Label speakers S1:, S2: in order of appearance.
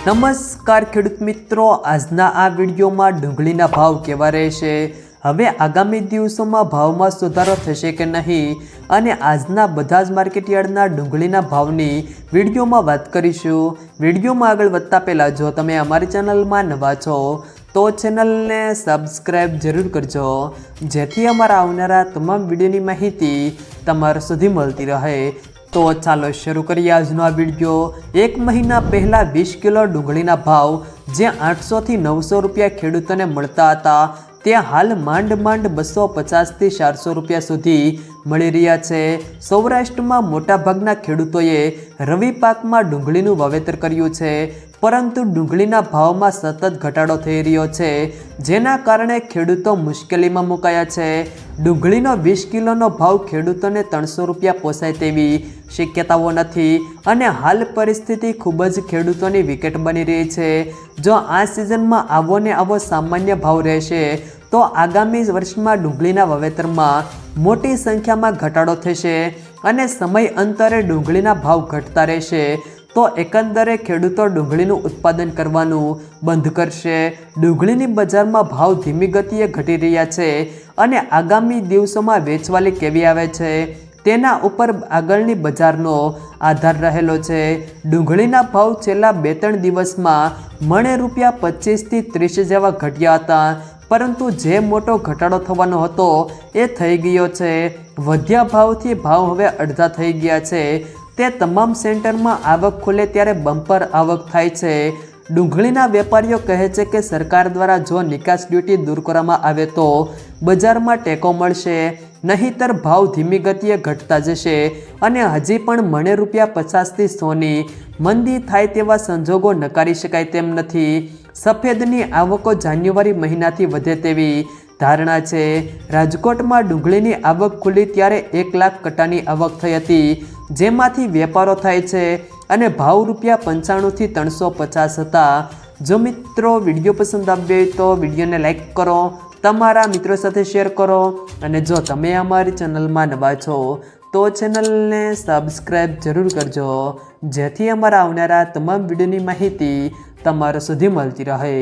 S1: નમસ્કાર ખેડૂત મિત્રો, આજના આ વિડીયોમાં ડુંગળીના ભાવ કેવા રહેશે, હવે આગામી દિવસોમાં ભાવમાં સુધારો થશે કે નહીં અને આજના બધા જ માર્કેટયાર્ડના ડુંગળીના ભાવની વિડીયોમાં વાત કરીશું। વિડીયોમાં આગળ વધતા પહેલાં જો તમે અમારી ચેનલમાં નવા છો તો ચેનલને સબસ્ક્રાઈબ જરૂર કરજો, જેથી અમારા આવનારા તમામ વિડીયોની માહિતી તમારા સુધી મળતી રહે। તો ચાલો શરૂ કરીએ આજનો આ વિડીયો। એક મહિના પહેલાં 20 કિલો ડુંગળીના ભાવ જે 800 થી 900 રૂપિયા ખેડૂતોને મળતા હતા તે હાલ માંડ 250 થી 400 રૂપિયા સુધી મળી રહ્યા છે। સૌરાષ્ટ્રમાં મોટાભાગના ખેડૂતોએ રવિ પાકમાં ડુંગળીનું વાવેતર કર્યું છે, પરંતુ ડુંગળીના ભાવમાં સતત ઘટાડો થઈ રહ્યો છે, જેના કારણે ખેડૂતો મુશ્કેલીમાં મુકાયા છે। ડુંગળીનો 20 કિલોનો ભાવ ખેડૂતોને 300 રૂપિયા પોસાય તેવી શક્યતાઓ નથી અને હાલ પરિસ્થિતિ ખૂબ જ ખેડૂતોની વિકેટ બની રહી છે। જો આ સિઝનમાં આવો ને આવો સામાન્ય ભાવ રહેશે તો આગામી વર્ષમાં ડુંગળીના વાવેતરમાં મોટી સંખ્યામાં ઘટાડો થશે અને સમય અંતરે ડુંગળીના ભાવ ઘટતા રહેશે તો એકંદરે ખેડૂતો ડુંગળીનું ઉત્પાદન કરવાનું બંધ કરશે। ડુંગળીની બજારમાં ભાવ ધીમી ગતિએ ઘટી રહ્યા છે અને આગામી દિવસોમાં વેચવાલી કેવી આવે છે તેના ઉપર આગળની બજારનો આધાર રહેલો છે। ડુંગળીના ભાવ છેલ્લા 2-3 દિવસમાં મણે રૂપિયા 25 થી 30 જેવા ઘટ્યા હતા, પરંતુ જે મોટો ઘટાડો થવાનો હતો એ થઈ ગયો છે। વધ્યા ભાવથી ભાવ હવે અડધા થઈ ગયા છે। તે તમામ સેન્ટરમાં આવક ખુલે ત્યારે બમ્પર આવક થાય છે। ડુંગળીના વેપારીઓ કહે છે કે સરકાર દ્વારા જો નિકાસ ડ્યુટી દૂર કરવામાં આવે તો બજારમાં ટેકો મળશે, નહીંતર ભાવ ધીમી ગતિએ ઘટતા જશે અને હજી પણ મણે રૂપિયા 50 થી 100ની મંદી થાય તેવા સંજોગો નકારી શકાય તેમ નથી। સફેદની આવકો જાન્યુઆરી મહિનાથી વધે તેવી ધારણા છે। રાજકોટમાં ડુંગળીની આવક ખુલી ત્યારે 1 લાખ કટ્ટાની આવક થઈ હતી, જેમાંથી વેપારો થાય છે અને ભાવ રૂપિયા 95 થી 350 હતા। જો મિત્રો વિડીયો પસંદ આવ્યો હોય તો વિડીયોને લાઈક કરો, તમારા મિત્રો સાથે શેર કરો અને જો તમે અમારી ચેનલમાં નવા છો તો ચેનલને સબસ્ક્રાઈબ જરૂર કરજો, જેથી અમારા આવનારા તમામ વિડીયોની માહિતી તમારા સુધી મળતી રહે।